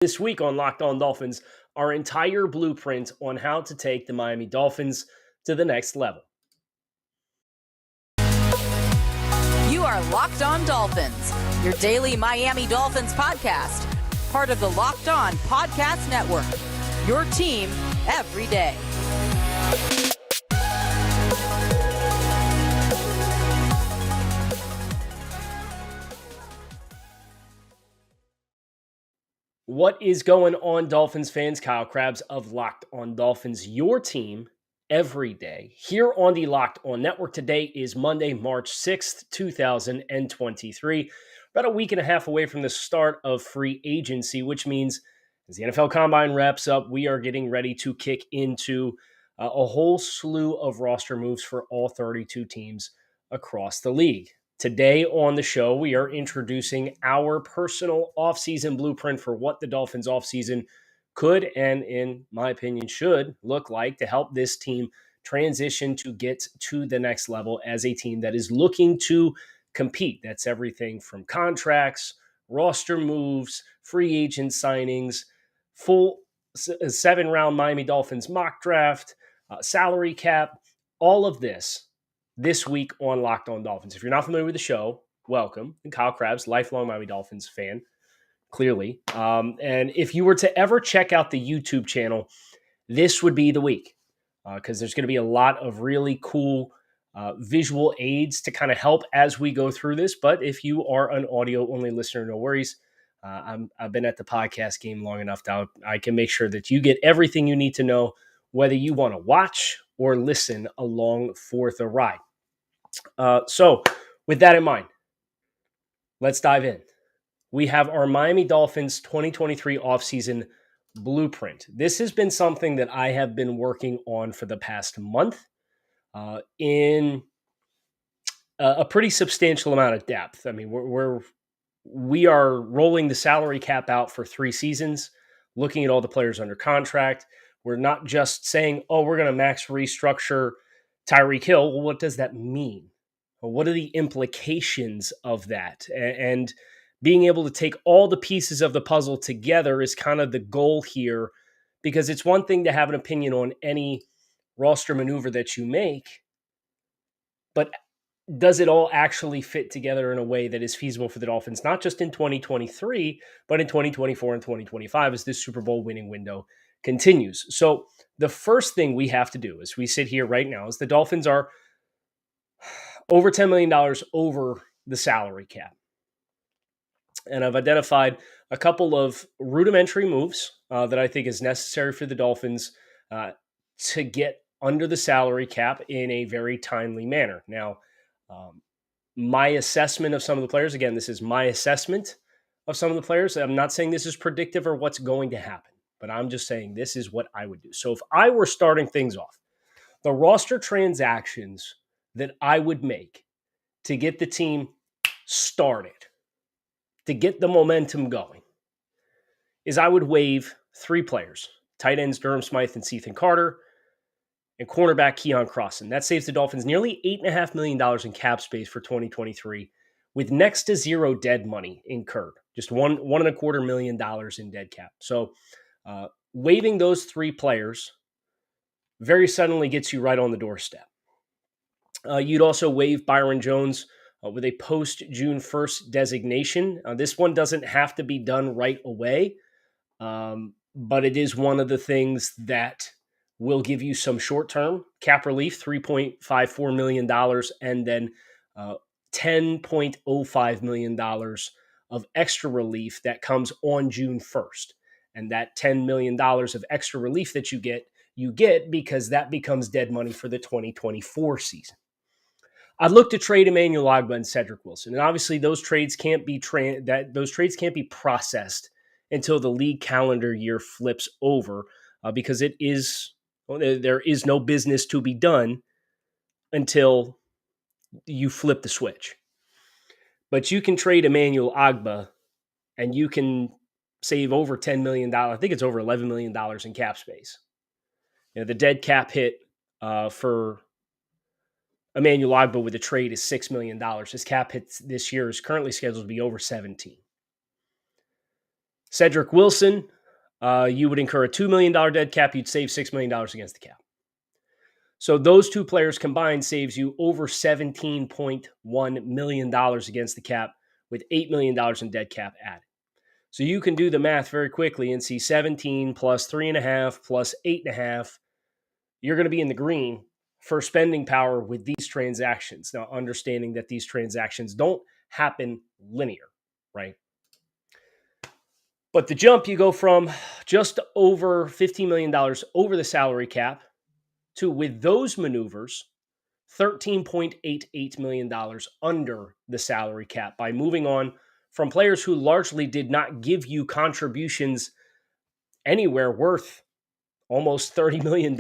This week on Locked On Dolphins, our entire blueprint on how to take the Miami Dolphins to the next level. You are Locked On Dolphins, your daily Miami Dolphins podcast, part of the Locked On Podcast Network, your team every day. What is going on, Dolphins fans? Kyle Krabs of Locked On Dolphins, your team every day. Here on the Locked On Network, today is Monday, March 6th, 2023. About a week and a half away from the start of free agency, which means as the NFL Combine wraps up, we are getting ready to kick into a whole slew of roster moves for all 32 teams across the league. Today on the show, we are introducing our personal offseason blueprint for what the Dolphins offseason could and, in my opinion, should look like to help this team transition to get to the next level as a team that is looking to compete. That's everything from contracts, roster moves, free agent signings, full 7-round Miami Dolphins mock draft, salary cap, all of this week on Locked On Dolphins. If you're not familiar with the show, welcome. And Kyle Krabs, lifelong Miami Dolphins fan, clearly. And if you were to ever check out the YouTube channel, this would be the week because there's going to be a lot of really cool visual aids to kind of help as we go through this. But if you are an audio-only listener, no worries. I've been at the podcast game long enough that I can make sure that you get everything you need to know, whether you want to watch or listen along for the ride. So with that in mind, let's dive in. We have our Miami Dolphins 2023 offseason blueprint. This has been something that I have been working on for the past month in a pretty substantial amount of depth. I mean, we are rolling the salary cap out for 3 seasons, looking at all the players under contract. We're not just saying, oh, we're going to max restructure Tyreek Hill. Well, what does that mean? Well, what are the implications of that? And being able to take all the pieces of the puzzle together is kind of the goal here, because it's one thing to have an opinion on any roster maneuver that you make, but does it all actually fit together in a way that is feasible for the Dolphins, not just in 2023, but in 2024 and 2025 as this Super Bowl winning window continues. So the first thing we have to do as we sit here right now is the Dolphins are over $10 million over the salary cap. And I've identified a couple of rudimentary moves that I think is necessary for the Dolphins to get under the salary cap in a very timely manner. Now, my assessment of some of the players, again, this is my assessment of some of the players. I'm not saying this is predictive or what's going to happen, but I'm just saying this is what I would do. So if I were starting things off, the roster transactions that I would make to get the team started, to get the momentum going, is I would waive 3 players, tight ends Durham Smythe and Ethan Carter, and cornerback Keon Crossan. That saves the Dolphins nearly $8.5 million in cap space for 2023, with next to zero dead money incurred, just $1.25 million in dead cap. So waiving those 3 players very suddenly gets you right on the doorstep. You'd also waive Byron Jones with a post-June 1st designation. This one doesn't have to be done right away, but it is one of the things that will give you some short-term cap relief, $3.54 million, and then $10.05 million of extra relief that comes on June 1st. And that $10 million of extra relief that you get because that becomes dead money for the 2024 season. I'd look to trade Emmanuel Ogbah and Cedric Wilson, and obviously those trades can't be processed until the league calendar year flips over, because there is no business to be done until you flip the switch. But you can trade Emmanuel Ogbah, and you can save over $10 million. I think it's over $11 million in cap space. The dead cap hit for Emmanuel Ogbah with a trade is $6 million. His cap hit this year is currently scheduled to be over 17. Cedric Wilson, you would incur a $2 million dead cap. You'd save $6 million against the cap. So those two players combined saves you over $17.1 million against the cap with $8 million in dead cap added. So you can do the math very quickly and see 17 plus 3.5 plus 8.5. You're going to be in the green for spending power with these transactions. Now, understanding that these transactions don't happen linear, right? But the jump, you go from just over $15 million over the salary cap to, with those maneuvers, $13.88 million under the salary cap by moving on from players who largely did not give you contributions anywhere worth almost $30 million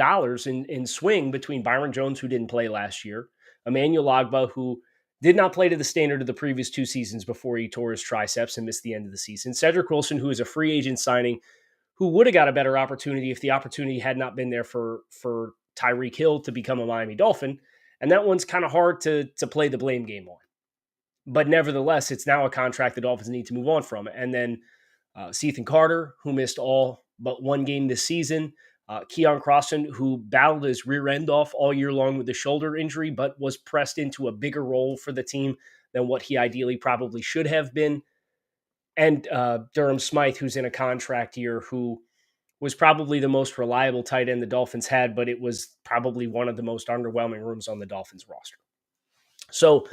in swing between Byron Jones, who didn't play last year, Emmanuel Ogbah, who did not play to the standard of the previous two seasons before he tore his triceps and missed the end of the season, Cedric Wilson, who is a free agent signing, who would have got a better opportunity if the opportunity had not been there for Tyreek Hill to become a Miami Dolphin. And that one's kind of hard to play the blame game on. But nevertheless, it's now a contract the Dolphins need to move on from. And then Ethan Carter, who missed all but one game this season. Keon Crossan, who battled his rear end off all year long with a shoulder injury, but was pressed into a bigger role for the team than what he ideally probably should have been. And Durham Smythe, who's in a contract year, who was probably the most reliable tight end the Dolphins had, but it was probably one of the most underwhelming rooms on the Dolphins roster. So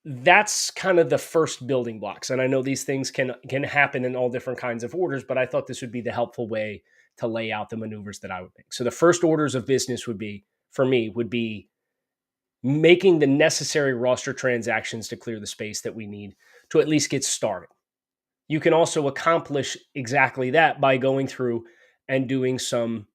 that's kind of the first building blocks. And I know these things can happen in all different kinds of orders, but I thought this would be the helpful way to lay out the maneuvers that I would make. So the first orders of business would be, for me, would be making the necessary roster transactions to clear the space that we need to at least get started. You can also accomplish exactly that by going through and doing some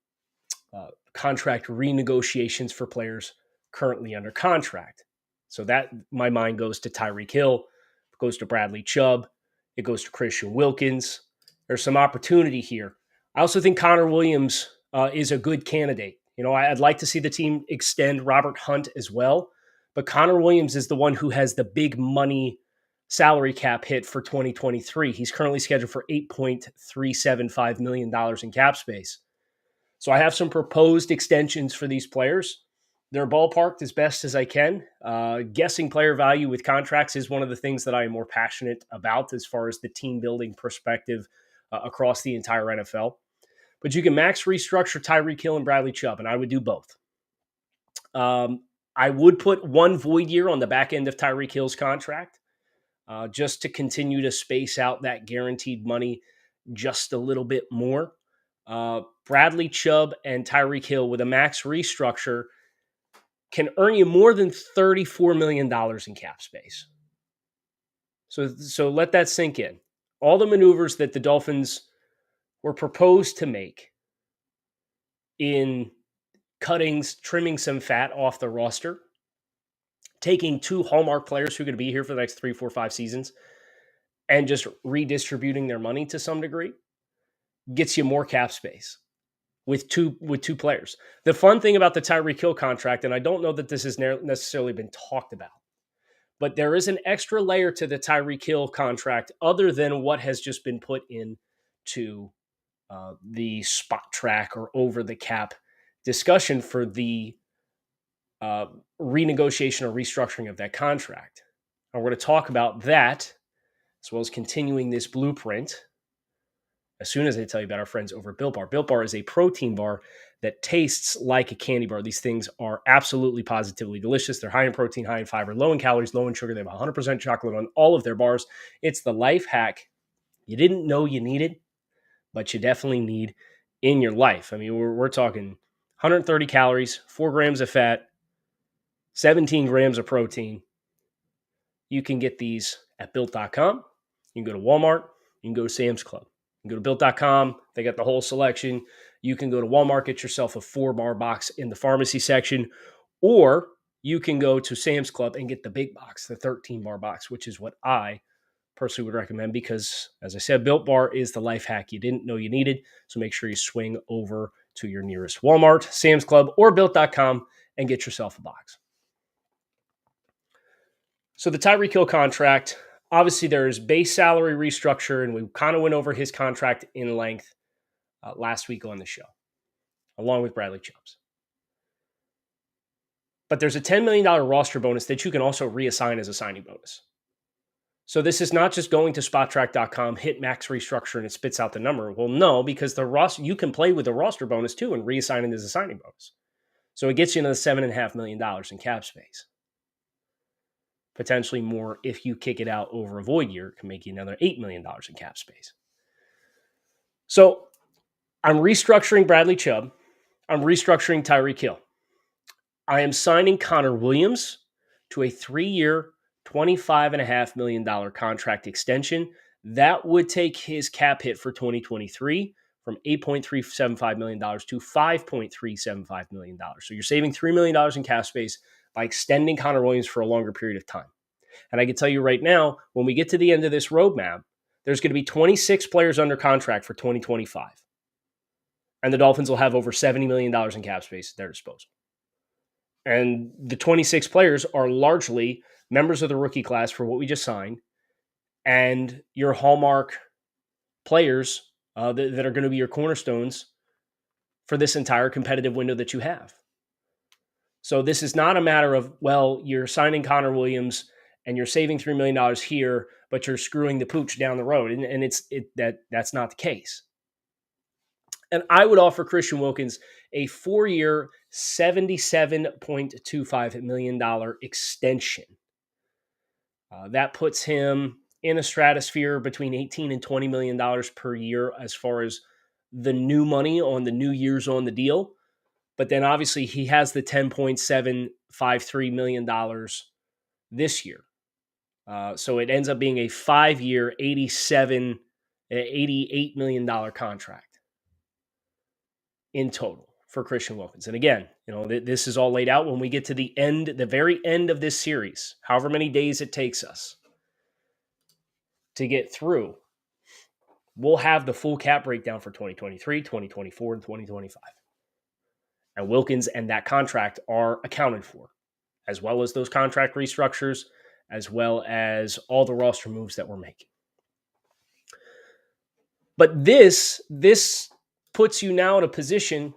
contract renegotiations for players currently under contract. So that, my mind goes to Tyreek Hill, it goes to Bradley Chubb, it goes to Christian Wilkins. There's some opportunity here. I also think Connor Williams is a good candidate. You know, I'd like to see the team extend Robert Hunt as well, but Connor Williams is the one who has the big money salary cap hit for 2023. He's currently scheduled for $8.375 million in cap space. So I have some proposed extensions for these players. They're ballparked as best as I can. Guessing player value with contracts is one of the things that I am more passionate about as far as the team building perspective across the entire NFL. But you can max restructure Tyreek Hill and Bradley Chubb, and I would do both. I would put one void year on the back end of Tyreek Hill's contract just to continue to space out that guaranteed money just a little bit more. Bradley Chubb and Tyreek Hill with a max restructure can earn you more than $34 million in cap space. So let that sink in. All the maneuvers that the Dolphins were proposed to make in cuttings, trimming some fat off the roster, taking two hallmark players who are going to be here for the next 3, 4, 5 seasons, and just redistributing their money to some degree, gets you more cap space with two players. The fun thing about the Tyreek Hill contract, and I don't know that this has necessarily been talked about, but there is an extra layer to the Tyreek Hill contract other than what has just been put into the spot track or over the cap discussion for the renegotiation or restructuring of that contract. And we're going to talk about that as well as continuing this blueprint as soon as I tell you about our friends over at Built Bar. Built Bar is a protein bar that tastes like a candy bar. These things are absolutely positively delicious. They're high in protein, high in fiber, low in calories, low in sugar. They have 100% chocolate on all of their bars. It's the life hack you didn't know you needed, but you definitely need in your life. I mean, we're talking 130 calories, 4 grams of fat, 17 grams of protein. You can get these at Built.com. You can go to Walmart. You can go to Sam's Club. You can go to Built.com. They got the whole selection. You can go to Walmart, get yourself a 4-bar box in the pharmacy section, or you can go to Sam's Club and get the big box, the 13-bar box, which is what I personally would recommend because, as I said, Built Bar is the life hack you didn't know you needed. So make sure you swing over to your nearest Walmart, Sam's Club, or Built.com and get yourself a box. So the Tyreek Hill contract, Obviously, there's base salary restructure, and we kind of went over his contract in length last week on the show, along with Bradley Chubb's. But there's a $10 million roster bonus that you can also reassign as a signing bonus. So this is not just going to spottrack.com, hit max restructure, and it spits out the number. Well, no, because the roster, you can play with the roster bonus too and reassign it as a signing bonus. So it gets you another $7.5 million in cap space. Potentially more if you kick it out over a void year. It can make you another $8 million in cap space. So I'm restructuring Bradley Chubb. I'm restructuring Tyreek Hill. I am signing Connor Williams to a 3-year, $25.5 million contract extension. That would take his cap hit for 2023 from $8.375 million to $5.375 million. So you're saving $3 million in cap space by extending Connor Williams for a longer period of time. And I can tell you right now, when we get to the end of this roadmap, there's going to be 26 players under contract for 2025. And the Dolphins will have over $70 million in cap space at their disposal. And the 26 players are largely members of the rookie class for what we just signed and your hallmark players that are going to be your cornerstones for this entire competitive window that you have. So this is not a matter of, well, you're signing Connor Williams and you're saving $3 million here, but you're screwing the pooch down the road. And that's not the case. And I would offer Christian Wilkins a 4-year, $77.25 million extension. That puts him in a stratosphere between $18 and $20 million per year as far as the new money on the new years on the deal. But then obviously he has the $10.753 million this year. So it ends up being a 5-year, $88 million contract in total for Christian Wilkins. And again, this is all laid out when we get to the end, the very end of this series, however many days it takes us to get through. We'll have the full cap breakdown for 2023, 2024, and 2025. And Wilkins and that contract are accounted for, as well as those contract restructures, as well as all the roster moves that we're making. But this puts you now in a position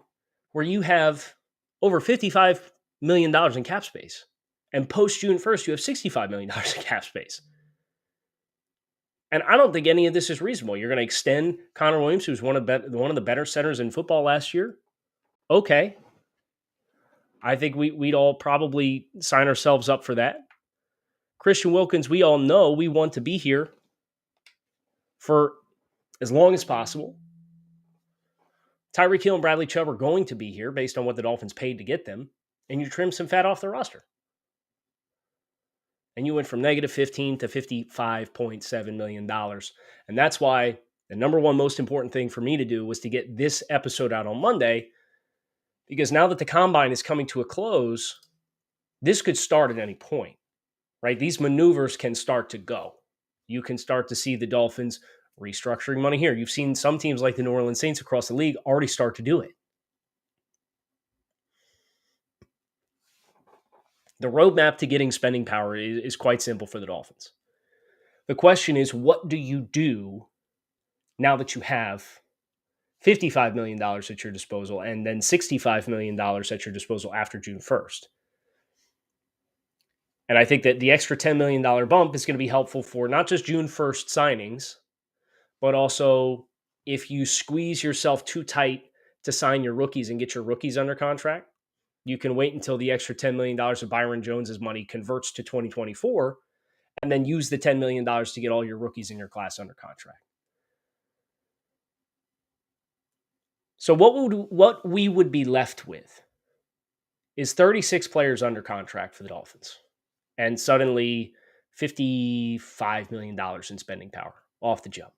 where you have over $55 million in cap space. And post June 1st, you have $65 million in cap space. And I don't think any of this is reasonable. You're going to extend Connor Williams, who's one of the better centers in football last year. Okay. I think we'd all probably sign ourselves up for that. Christian Wilkins, we all know we want to be here for as long as possible. Tyreek Hill and Bradley Chubb are going to be here based on what the Dolphins paid to get them, and you trim some fat off the roster. And you went from negative $15 to $55.7 million. And that's why the number one most important thing for me to do was to get this episode out on Monday, because now that the combine is coming to a close, this could start at any point, right? These maneuvers can start to go. You can start to see the Dolphins restructuring money here. You've seen some teams like the New Orleans Saints across the league already start to do it. The roadmap to getting spending power is quite simple for the Dolphins. The question is, what do you do now that you have $55 million at your disposal and then $65 million at your disposal after June 1st? And I think that the extra $10 million bump is going to be helpful for not just June 1st signings, but also if you squeeze yourself too tight to sign your rookies and get your rookies under contract, you can wait until the extra $10 million of Byron Jones's money converts to 2024 and then use the $10 million to get all your rookies in your class under contract. So what we would be left with is 36 players under contract for the Dolphins and suddenly $55 million in spending power off the jump.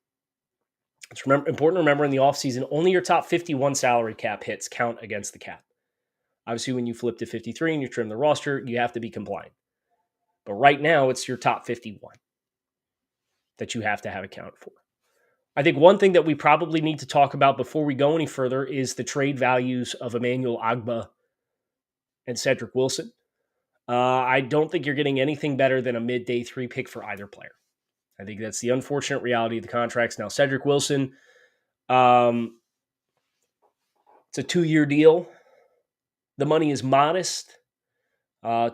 It's important to remember in the offseason, only your top 51 salary cap hits count against the cap. Obviously, when you flip to 53 and you trim the roster, you have to be compliant. But right now, it's your top 51 that you have to have accounted for. I think one thing that we probably need to talk about before we go any further is the trade values of Emmanuel Ogbah and Cedric Wilson. I don't think you're getting anything better than a mid-day 3 pick for either player. I think that's the unfortunate reality of the contracts. Now, Cedric Wilson, it's a 2-year deal. The money is modest.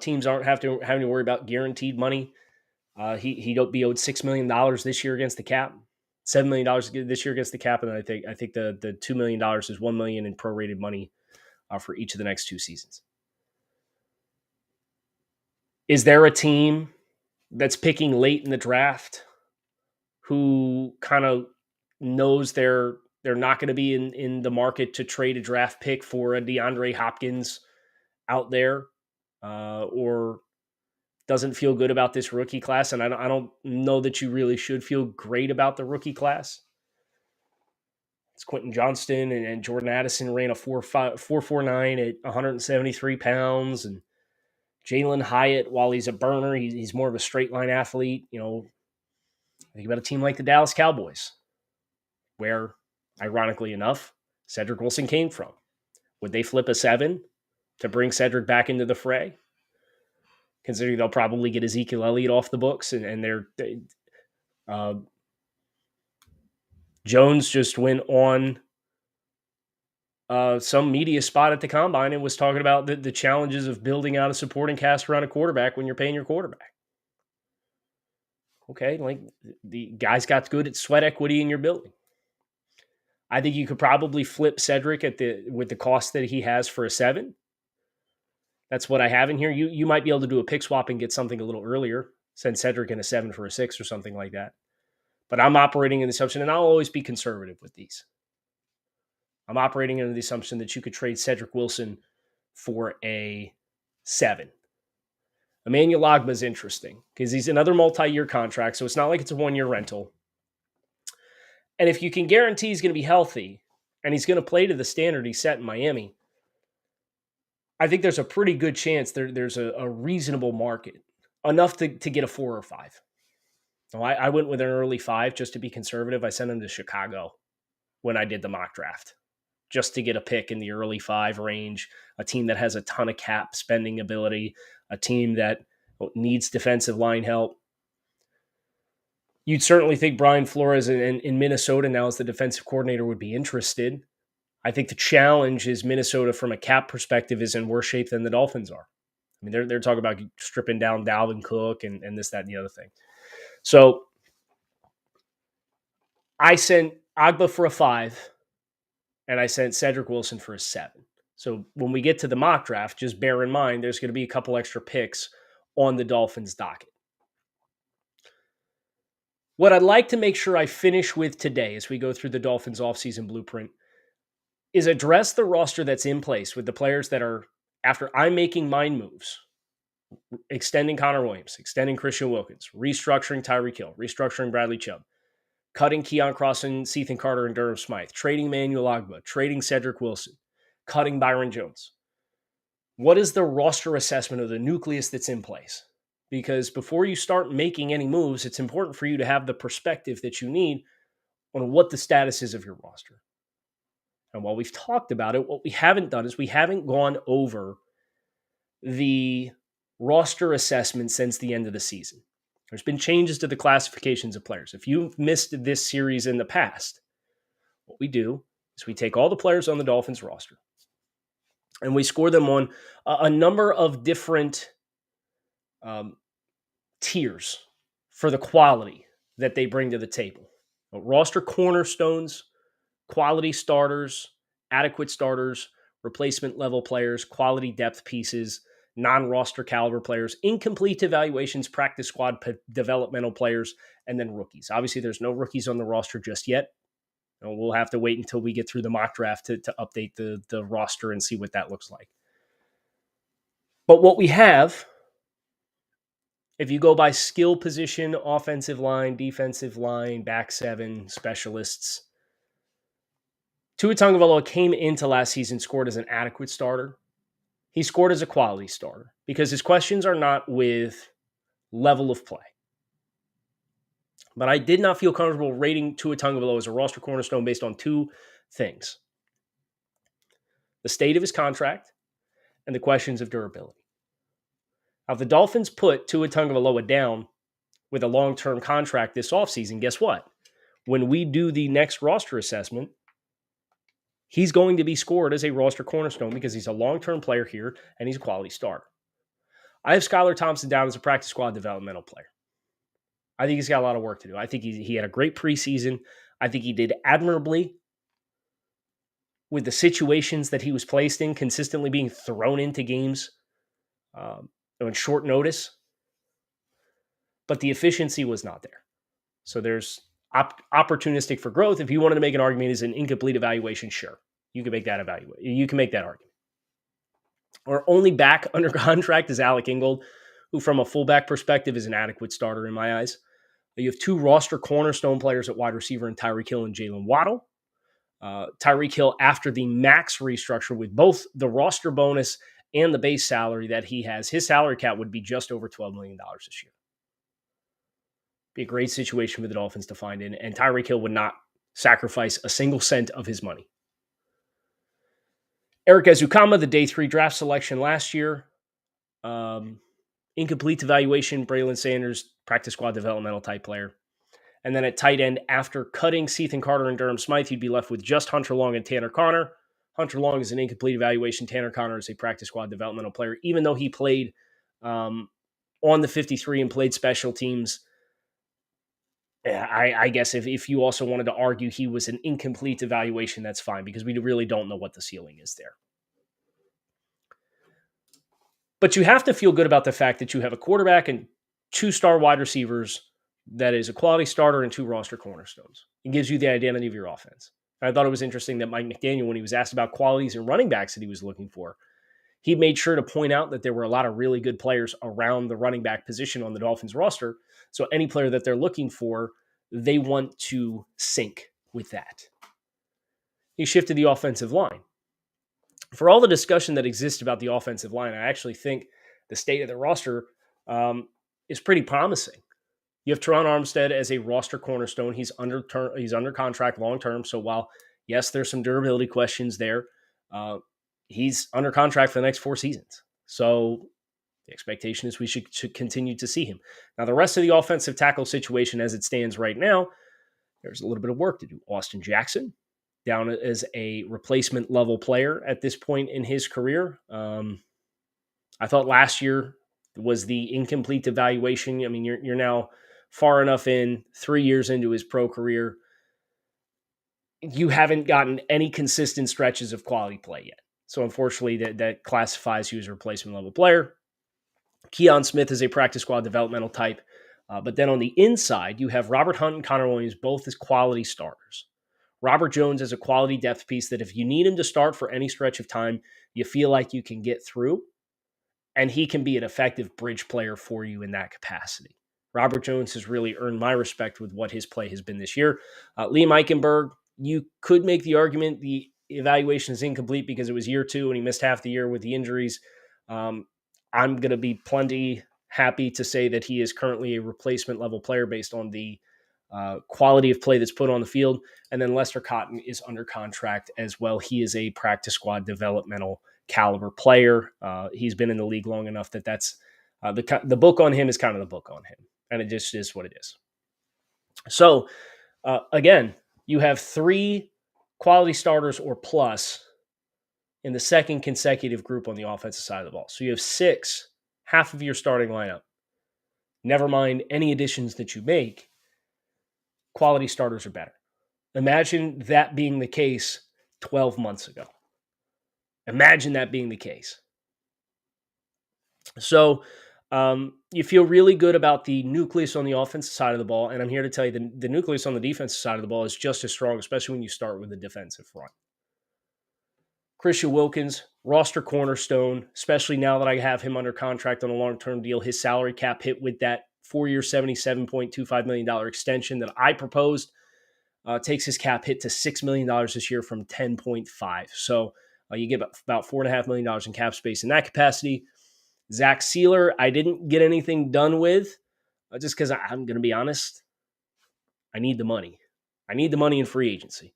Teams aren't having to worry about guaranteed money. He'd be owed $6 million this year against the cap, $7 million this year against the cap, and I think the $2 million is $1 million in prorated money for each of the next 2 seasons. Is there a team that's picking late in the draft who kind of knows they're not going to be in the market to trade a draft pick for a DeAndre Hopkins out there, or doesn't feel good about this rookie class? And I don't know that you really should feel great about the rookie class. It's Quentin Johnston and Jordan Addison ran a 4.49 at 173 pounds, and Jalen Hyatt, while he's a burner, he's more of a straight line athlete. Think about a team like the Dallas Cowboys, where, ironically enough, Cedric Wilson came from. Would they flip a 7 to bring Cedric back into the fray? Considering they'll probably get Ezekiel Elliott off the books, and Jones just went on some media spot at the Combine and was talking about the challenges of building out a supporting cast around a quarterback when you're paying your quarterback. Okay, like the guy's got good at sweat equity in your building. I think you could probably flip Cedric with the cost that he has for a 7. That's what I have in here. You might be able to do a pick swap and get something a little earlier. Send Cedric in a 7 for a 6 or something like that. But I'm operating in the assumption, and I'll always be conservative with these. I'm operating under the assumption that you could trade Cedric Wilson for a 7. Emmanuel Ogbah is interesting because he's another multi-year contract, so it's not like it's a 1-year rental. And if you can guarantee he's going to be healthy and he's going to play to the standard he set in Miami, I think there's a pretty good chance there's a reasonable market, enough to get a 4 or 5. So I went with an early 5 just to be conservative. I sent him to Chicago when I did the mock draft, just to get a pick in the early 5 range, a team that has a ton of cap spending ability, a team that needs defensive line help. You'd certainly think Brian Flores in Minnesota now as the defensive coordinator would be interested. I think the challenge is Minnesota from a cap perspective is in worse shape than the Dolphins are. I mean, they're talking about stripping down Dalvin Cook and this, that, and the other thing. So I sent Ogbah for a 5, and I sent Cedric Wilson for a 7. So when we get to the mock draft, just bear in mind there's going to be a couple extra picks on the Dolphins' docket. What I'd like to make sure I finish with today as we go through the Dolphins offseason blueprint is address the roster that's in place with the players that are, after I'm making mine moves, extending Connor Williams, extending Christian Wilkins, restructuring Tyreek Hill, restructuring Bradley Chubb, cutting Keon Crossen, Ethan Carter, and Durham Smythe, trading Emmanuel Ogbah, trading Cedric Wilson, cutting Byron Jones. What is the roster assessment of the nucleus that's in place? Because before you start making any moves, it's important for you to have the perspective that you need on what the status is of your roster. And while we've talked about it, what we haven't done is we haven't gone over the roster assessment since the end of the season. There's been changes to the classifications of players. If you've missed this series in the past, what we do is we take all the players on the Dolphins roster and we score them on a number of different tiers for the quality that they bring to the table. Roster cornerstones, quality starters, adequate starters, replacement level players, quality depth pieces, non-roster caliber players, incomplete evaluations, practice squad developmental players, and then rookies. Obviously, there's no rookies on the roster just yet. We'll have to wait until we get through the mock draft to update the roster and see what that looks like. But what we have, if you go by skill position, offensive line, defensive line, back 7, specialists, Tua Tagovailoa came into last season, scored as an adequate starter. He scored as a quality starter because his questions are not with level of play. But I did not feel comfortable rating Tua Tagovailoa as a roster cornerstone based on 2 things: the state of his contract and the questions of durability. Now, if the Dolphins put Tua Tagovailoa down with a long-term contract this offseason, guess what? When we do the next roster assessment, he's going to be scored as a roster cornerstone because he's a long-term player here and he's a quality starter. I have Skylar Thompson down as a practice squad developmental player. I think he's got a lot of work to do. I think he had a great preseason. I think he did admirably with the situations that he was placed in, consistently being thrown into games on short notice. But the efficiency was not there. So there's opportunistic for growth. If you wanted to make an argument as an incomplete evaluation, sure. You can make that argument. Our only back under contract is Alec Ingold, who from a fullback perspective is an adequate starter in my eyes. You have two roster cornerstone players at wide receiver in Tyreek Hill and Jalen Waddle. Tyreek Hill, after the max restructure with both the roster bonus and the base salary that he has, his salary cap would be just over $12 million this year. Be a great situation for the Dolphins to find in, and Tyreek Hill would not sacrifice a single cent of his money. Eric Ezukama, the day 3 draft selection last year. Incomplete evaluation, Braylon Sanders, practice squad developmental type player. And then at tight end, after cutting Ethan Carter and Durham Smythe, you'd be left with just Hunter Long and Tanner Connor. Hunter Long is an incomplete evaluation. Tanner Connor is a practice squad developmental player, even though he played on the 53 and played special teams. I guess if you also wanted to argue he was an incomplete evaluation, that's fine, because we really don't know what the ceiling is there. But you have to feel good about the fact that you have a quarterback and 2-star wide receivers that is a quality starter and 2 roster cornerstones. It gives you the identity of your offense. And I thought it was interesting that Mike McDaniel, when he was asked about qualities and running backs that he was looking for, he made sure to point out that there were a lot of really good players around the running back position on the Dolphins roster. So any player that they're looking for, they want to sync with that. He shifted the offensive line. For all the discussion that exists about the offensive line, I actually think the state of the roster is pretty promising. You have Teron Armstead as a roster cornerstone. He's under contract long-term. So while, yes, there's some durability questions there, he's under contract for the next 4 seasons. So the expectation is we should continue to see him. Now, the rest of the offensive tackle situation as it stands right now, there's a little bit of work to do. Austin Jackson, down as a replacement level player at this point in his career. I thought last year was the incomplete evaluation. I mean, you're now far enough in, 3 years into his pro career. You haven't gotten any consistent stretches of quality play yet. So unfortunately, that classifies you as a replacement level player. Keon Smith is a practice squad developmental type. But then on the inside, you have Robert Hunt and Connor Williams, both as quality starters. Robert Jones is a quality depth piece that if you need him to start for any stretch of time, you feel like you can get through, and he can be an effective bridge player for you in that capacity. Robert Jones has really earned my respect with what his play has been this year. Liam Eichenberg, you could make the argument the evaluation is incomplete because it was year 2 and he missed half the year with the injuries. I'm going to be plenty happy to say that he is currently a replacement level player based on the quality of play that's put on the field. And then Lester Cotton is under contract as well. He is a practice squad developmental caliber player. He's been in the league long enough that that's the book on him is kind of the book on him. And it just is what it is. So again, you have 3 quality starters or plus in the second consecutive group on the offensive side of the ball. So you have 6, half of your starting lineup. Never mind any additions that you make. Quality starters are better. Imagine that being the case 12 months ago. Imagine that being the case. So you feel really good about the nucleus on the offensive side of the ball, and I'm here to tell you the nucleus on the defensive side of the ball is just as strong, especially when you start with the defensive front. Christian Wilkins, roster cornerstone, especially now that I have him under contract on a long-term deal. His salary cap hit with that 4-year, $77.25 million extension that I proposed. Takes his cap hit to $6 million this year from 10.5. So you get about $4.5 million in cap space in that capacity. Zach Sealer, I didn't get anything done with just because I'm going to be honest. I need the money. I need the money in free agency.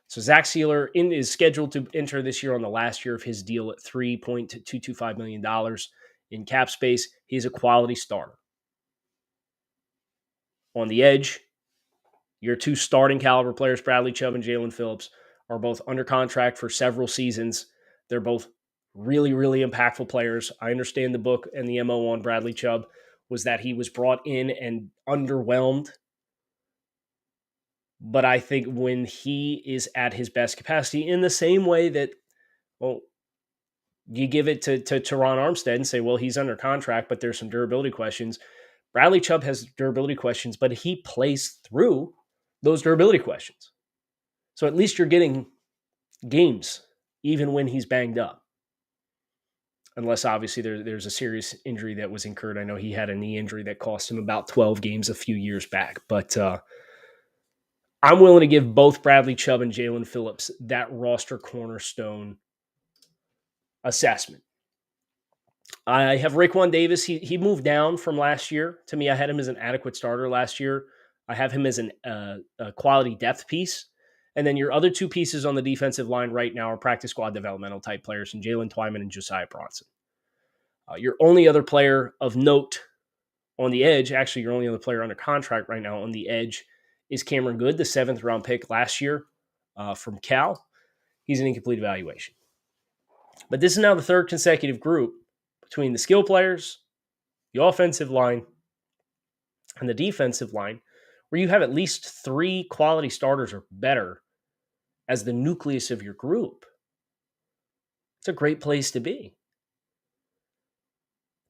So Zach Sealer is scheduled to enter this year on the last year of his deal at $3.225 million in cap space. He's a quality starter. On the edge, your two starting caliber players, Bradley Chubb and Jalen Phillips, are both under contract for several seasons. They're both really, really impactful players. I understand the book and the MO on Bradley Chubb was that he was brought in and underwhelmed. But I think when he is at his best capacity, in the same way that, well, you give it to Teron Armstead and say, well, he's under contract, but there's some durability questions. Bradley Chubb has durability questions, but he plays through those durability questions. So at least you're getting games, even when he's banged up. Unless, obviously, there's a serious injury that was incurred. I know he had a knee injury that cost him about 12 games a few years back. But I'm willing to give both Bradley Chubb and Jalen Phillips that roster cornerstone assessment. I have Raekwon Davis. He moved down from last year. To me, I had him as an adequate starter last year. I have him as a quality depth piece. And then your other two pieces on the defensive line right now are practice squad developmental type players, and Jalen Twyman and Josiah Bronson. Your only other player of note on the edge, actually your only other player under contract right now on the edge, is Cameron Good, the 7th round pick last year from Cal. He's an incomplete evaluation. But this is now the third consecutive group between the skill players, the offensive line, and the defensive line where you have at least 3 quality starters or better as the nucleus of your group. It's a great place to be.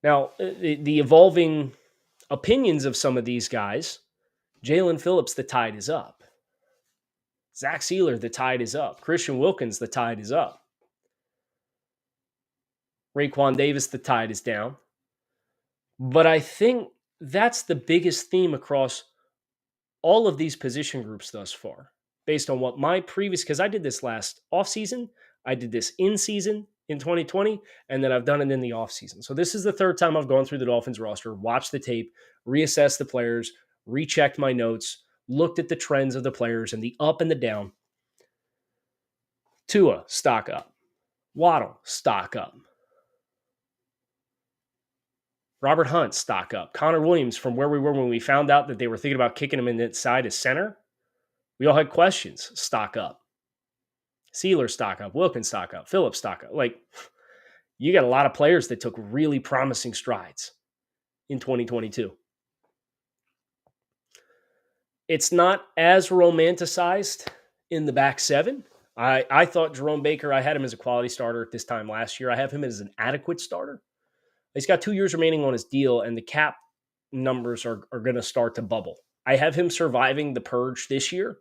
Now, the evolving opinions of some of these guys, Jalen Phillips, the tide is up. Zach Sealer, the tide is up. Christian Wilkins, the tide is up. Raekwon Davis, the tide is down. But I think that's the biggest theme across all of these position groups thus far, based on what my previous, because I did this last offseason, I did this in season in 2020, and then I've done it in the offseason. So this is the third time I've gone through the Dolphins roster, watched the tape, reassessed the players, rechecked my notes, looked at the trends of the players and the up and the down. Tua, stock up. Waddle, stock up. Robert Hunt, stock up. Connor Williams, from where we were when we found out that they were thinking about kicking him inside as center, we all had questions. Stock up. Sealer, stock up. Wilkins, stock up. Phillips, stock up. Like, you got a lot of players that took really promising strides in 2022. It's not as romanticized in the back seven. I thought Jerome Baker, I had him as a quality starter at this time last year. I have him as an adequate starter. He's got 2 years remaining on his deal, and the cap numbers are going to start to bubble. I have him surviving the purge this year,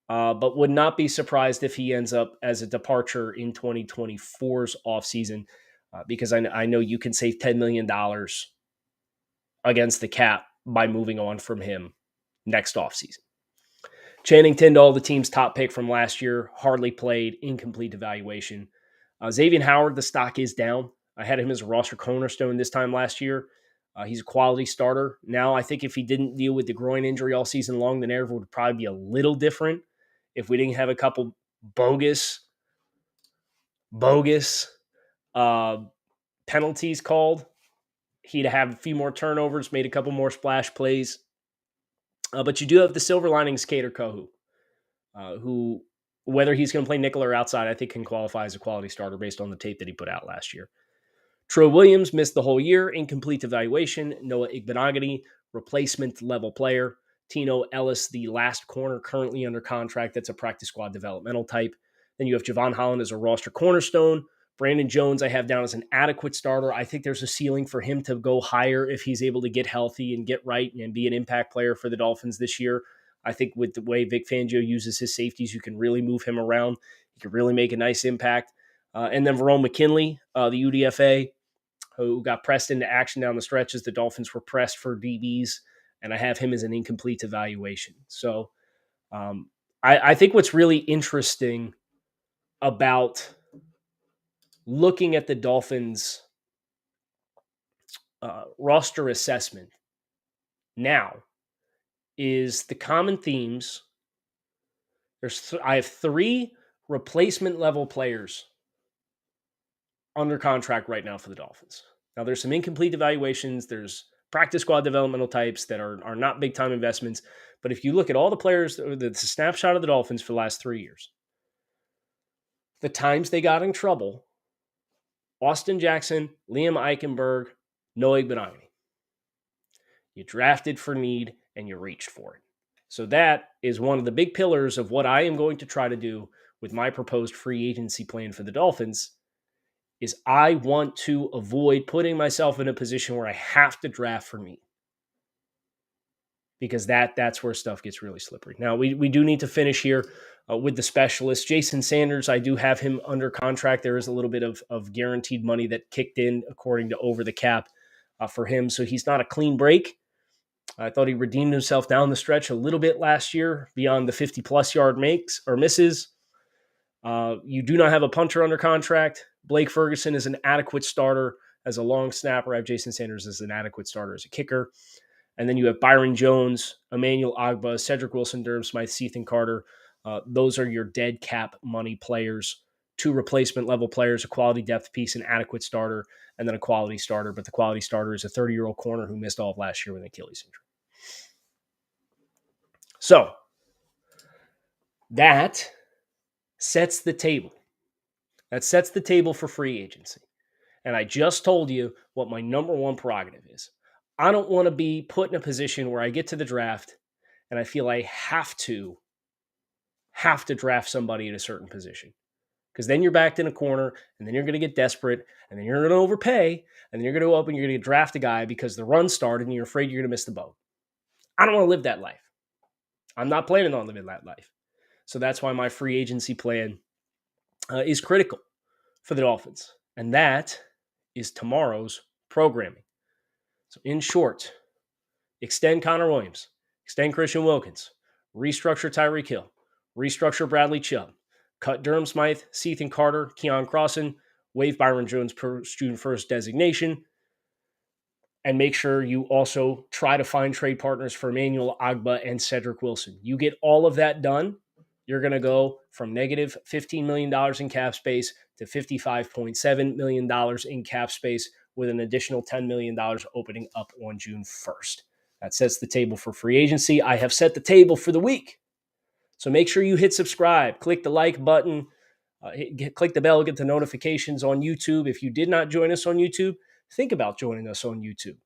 but would not be surprised if he ends up as a departure in 2024's offseason, because I know you can save $10 million against the cap by moving on from him next offseason. Channing Tindall, the team's top pick from last year, hardly played, incomplete evaluation. Xavier Howard, the stock is down. I had him as a roster cornerstone this time last year. He's a quality starter. Now, I think if he didn't deal with the groin injury all season long, the narrative would probably be a little different. If we didn't have a couple bogus penalties called, he'd have a few more turnovers, made a couple more splash plays. But you do have the silver linings, Kader Kohu, who, whether he's going to play nickel or outside, I think can qualify as a quality starter based on the tape that he put out last year. Troy Williams missed the whole year, incomplete evaluation. Noah Igbenogany, replacement level player. Tino Ellis, the last corner currently under contract. That's a practice squad developmental type. Then you have Javon Holland as a roster cornerstone. Brandon Jones, I have down as an adequate starter. I think there's a ceiling for him to go higher if he's able to get healthy and get right and be an impact player for the Dolphins this year. I think with the way Vic Fangio uses his safeties, you can really move him around. He can really make a nice impact. And then Verone McKinley, the UDFA, who got pressed into action down the stretch as the Dolphins were pressed for DBs, and I have him as an incomplete evaluation. So I think what's really interesting about looking at the Dolphins' roster assessment now is the common themes. I have 3 replacement level players under contract right now for the Dolphins. Now, there's some incomplete evaluations. There's practice squad developmental types that are not big time investments. But if you look at all the players, the snapshot of the Dolphins for the last 3 years, the times they got in trouble, Austin Jackson, Liam Eichenberg, Noah Igbenogany. You drafted for need and you reached for it. So that is one of the big pillars of what I am going to try to do with my proposed free agency plan for the Dolphins is I want to avoid putting myself in a position where I have to draft for need. Because that's where stuff gets really slippery. Now, we do need to finish here with the specialist. Jason Sanders, I do have him under contract. There is a little bit of guaranteed money that kicked in according to over the cap for him. So he's not a clean break. I thought he redeemed himself down the stretch a little bit last year beyond the 50-plus yard makes or misses. You do not have a punter under contract. Blake Ferguson is an adequate starter as a long snapper. I have Jason Sanders as an adequate starter as a kicker. And then you have Byron Jones, Emmanuel Ogbah, Cedric Wilson, Durham Smythe, Ethan Carter. Those are your dead cap money players. 2 replacement level players, a quality depth piece, an adequate starter, and then a quality starter. But the quality starter is a 30-year-old corner who missed all of last year with an Achilles injury. So that sets the table. That sets the table for free agency. And I just told you what my number one prerogative is. I don't want to be put in a position where I get to the draft and I feel I have to draft somebody at a certain position. Because then you're backed in a corner, and then you're going to get desperate, and then you're going to overpay, and then you're going to go up and you're going to draft a guy because the run started and you're afraid you're going to miss the boat. I don't want to live that life. I'm not planning on living that life. So that's why my free agency plan is critical for the Dolphins. And that is tomorrow's programming. So in short, extend Connor Williams, extend Christian Wilkins, restructure Tyreek Hill, restructure Bradley Chubb, cut Durham Smythe, Ethan Carter, Keon Crossan, waive Byron Jones per student first designation, and make sure you also try to find trade partners for Emmanuel Ogbah and Cedric Wilson. You get all of that done, you're going to go from negative $15 million in cap space to $55.7 million in cap space with an additional $10 million opening up on June 1st. That sets the table for free agency. I have set the table for the week. So make sure you hit subscribe, click the like button, click the bell, get the notifications on YouTube. If you did not join us on YouTube, think about joining us on YouTube.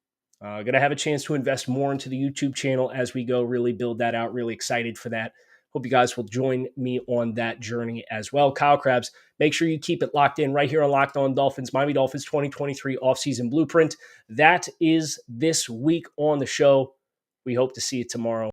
Going to have a chance to invest more into the YouTube channel as we go, really build that out. Really excited for that. Hope you guys will join me on that journey as well. Kyle Krabs, make sure you keep it locked in right here on Locked On Dolphins, Miami Dolphins 2023 offseason blueprint. That is this week on the show. We hope to see you tomorrow.